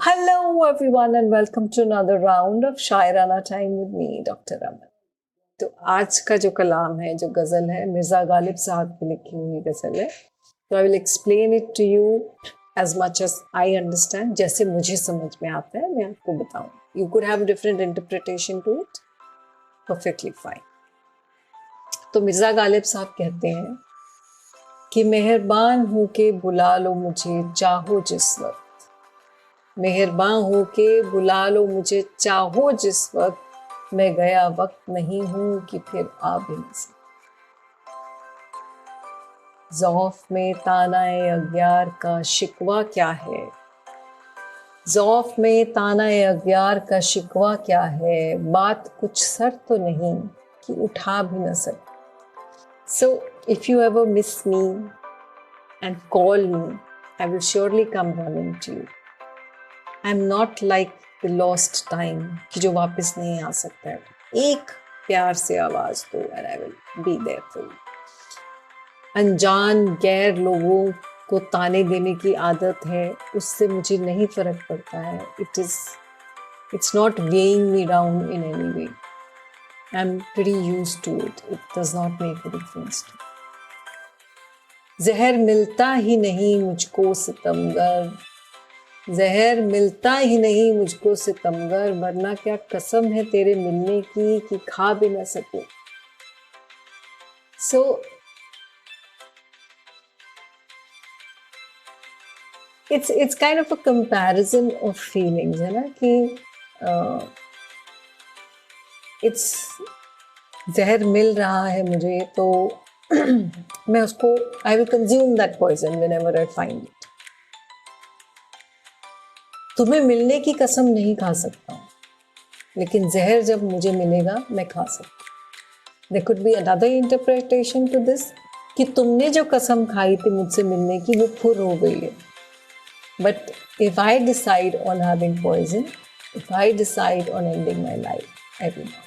Hello everyone and welcome to another round of Shairana Time with me, Dr. Aman. तो आज का जो कलाम है, जो गज़ल है, मिर्ज़ा गालिब साहब की लिखी हुई गज़ल है. तो I will explain it to you as much as I understand, जैसे मुझे समझ में आता है मैं आपको बताऊं. You could have a different interpretation to it. Perfectly fine. तो मिर्ज़ा गालिब साहब कहते हैं कि मेहरबान हो के बुला लो मुझे चाहो जिस वक्त, मेहरबान हो के बुला लो मुझे चाहो जिस वक्त, मैं गया वक्त नहीं हूं कि फिर आ भी न सकूं. ज़ौफ़ में तानाए अग्यार का शिकवा क्या है, ज़ौफ़ में तानाए अग्यार का शिकवा क्या है, बात कुछ सर तो नहीं कि उठा भी न सकूं. So if you ever miss me and call me, I will surely come running to you. I'm not like the lost time कि जो वापस नहीं आ सकता है. एक प्यार से आवाज दो and I will be there for you. अनजान गैर लोगों को ताने देने की आदत है, उससे मुझे नहीं फर्क पड़ता है. It's not weighing me down in any way. I'm pretty used to it. It does not make a difference to me. जहर मिलता ही नहीं मुझको सितमगर, जहर मिलता ही नहीं मुझको सितमगर, वरना क्या कसम है तेरे मिलने की कि खा भी न सकूं. So it's kind of a comparison of feelings, है ना, कि it's जहर मिल रहा है मुझे तो मैं उसको I will consume that poison whenever I find it. तुम्हें मिलने की कसम नहीं खा सकता हूँ, लेकिन जहर जब मुझे मिलेगा मैं खा सकता हूँ. There could be another interpretation to this कि तुमने जो कसम खाई थी मुझसे मिलने की वो फुर हो गई है. But if I decide on having poison, if I decide on ending my life, I will not.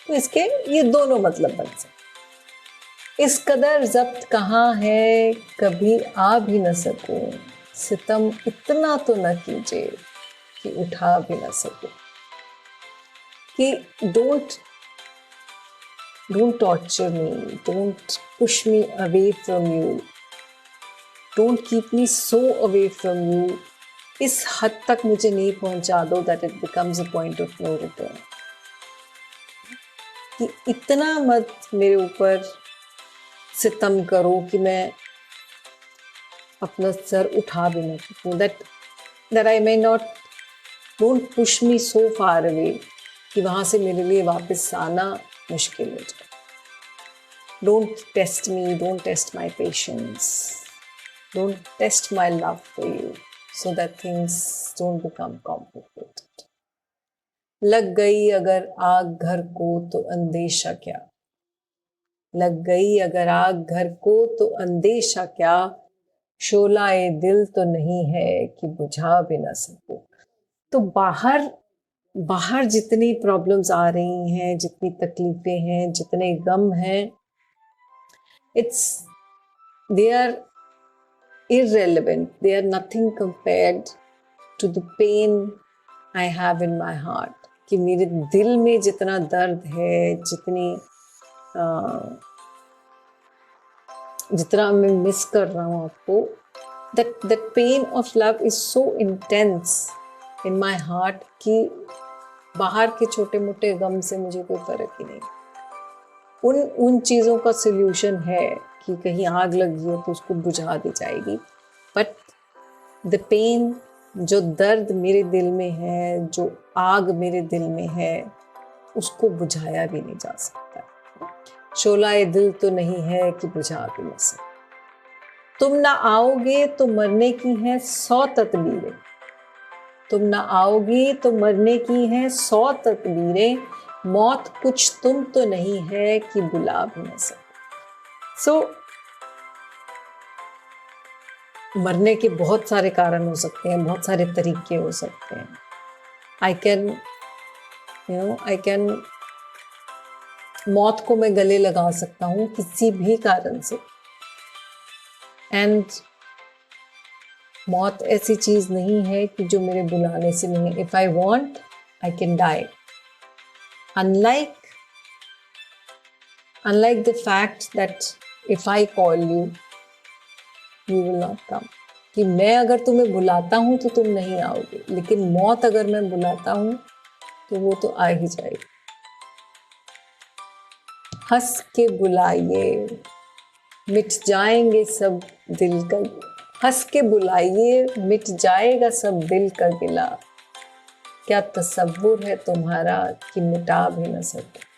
तो इसके ये दोनों मतलब बन सकते. इस कदर जब्त कहाँ है कभी आ भी न सकूं, सितम इतना तो न कीजिए कि उठा भी न सकूं. कि don't torture me, don't push me away from you, don't keep me so away from you. इस हद तक मुझे नहीं पहुंचा दो that it becomes a point of no return. कि इतना मत मेरे ऊपर सितम करो कि मैं अपना सर उठा भी न सकूं. that I may not, don't push me so far away कि वहां से मेरे लिए वापस आना मुश्किल हो जाए. Don't test me, don't test my patience, don't test my love for you so that things don't become complicated. लग गई अगर आग घर को तो अंदेशा क्या, लग गई अगर आग घर को तो अंदेशा क्या, शोलाए दिल तो नहीं है कि बुझा भी न सकूं. तो बाहर जितनी प्रॉब्लम्स आ रही हैं, जितनी तकलीफें हैं, जितने गम हैं, they are irrelevant, they are nothing compared to the pain I have in my heart. कि मेरे दिल में जितना दर्द है, जितना मैं मिस कर रहा हूँ आपको, that pain of love is so intense in my heart कि बाहर के छोटे मोटे गम से मुझे कोई फर्क ही नहीं. उन चीज़ों का सोल्यूशन है कि कहीं आग लगी हो तो उसको बुझा दी जाएगी. बट द पेन, जो दर्द मेरे दिल में है, जो आग मेरे दिल में है, उसको बुझाया भी नहीं जा सकता. शोलाए दिल तो नहीं है कि बुझा भी न सकता. तुम ना आओगे तो मरने की है 100 तदबीरें, तुम ना आओगे तो मरने की है 100 तदबीरें, मौत कुछ तुम तो नहीं है कि बुला भी न सकते. सो मरने के बहुत सारे कारण हो सकते हैं, बहुत सारे तरीके हो सकते हैं. आई कैन मौत को मैं गले लगा सकता हूँ किसी भी कारण से, एंड मौत ऐसी चीज नहीं है कि जो मेरे बुलाने से नहीं है. If I want I can die. Unlike the fact that if I call you, you will not come. कि मैं अगर तुम्हें बुलाता हूं तो तुम नहीं आओगे, लेकिन मौत अगर मैं बुलाता हूं तो वो तो आ ही जाएगी. हंस के बुलाइए मिट जाएंगे सब दिल का. हंस के बुलाइए मिट जाएगा सब दिल का गिला. क्या तसव्वुर है तुम्हारा कि मिटा भी न सके.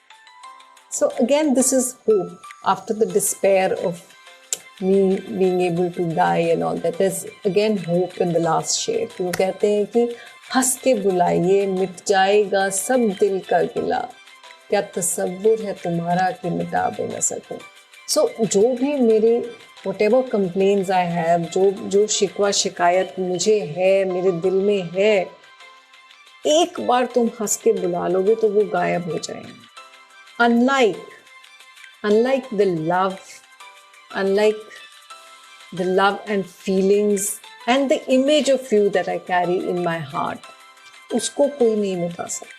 So again, this is hope after the despair of me being able to die and all that. There's again hope in the last share. वो कहते हैं कि हंस के बुलाइए मिट जाएगा सब दिल का गिला. क्या तसव्वुर है तुम्हारा कि मिटा भी न सको. So जो भी मेरे whatever complaints I have, जो शिकवा शिकायत मुझे है, मेरे दिल में है, एक बार तुम हंस के बुला लोगे तो वो गायब हो जाएंगे. Unlike the love and feelings and the image of you that I carry in my heart, उसको कोई नहीं मिटा सकता.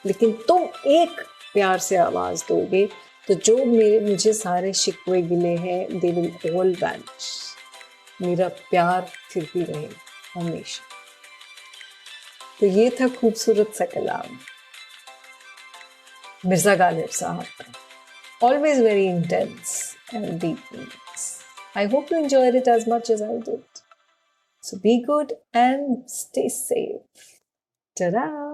लेकिन तुम एक प्यार से आवाज दोगे तो जो मुझे सारे शिकवे गिले हैं, they will all vanish. मेरा प्यार फिर भी रहेगा हमेशा. तो ये था खूबसूरत सा कलाम Mirza Ghalib Sahab ka. Always very intense and deep meanings. I hope you enjoyed it as much as I did. So be good and stay safe. Ta-da!